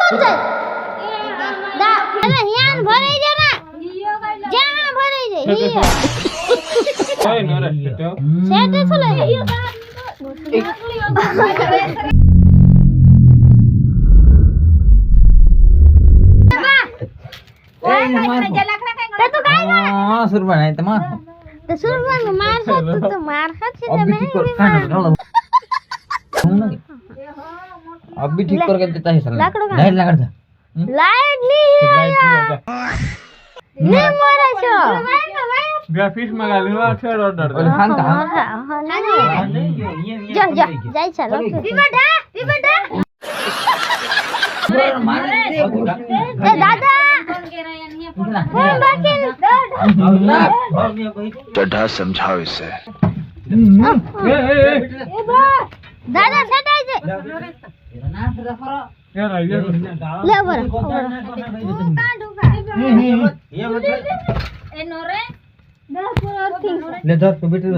અરે હિયાન ભરાઈ જા ના જ્યાં ભરાઈ જાય હિયા કોઈ ન રે તો સેટ છલે तो काय हां सुरबा नाही तर मग तो सुरबन मार तो मार है अभी ठीक कर अभी ठीक करके देता है सर लाइट लगा दे लाइट ली नहीं मारा छो ग्राफिक्स मंगा लेवा छे ऑर्डर खान का जा जा जाई चलो विबटा ए दादा गड्ढा समझाओ इसे दादा सटाई जे ले बर ले धर तो बेटे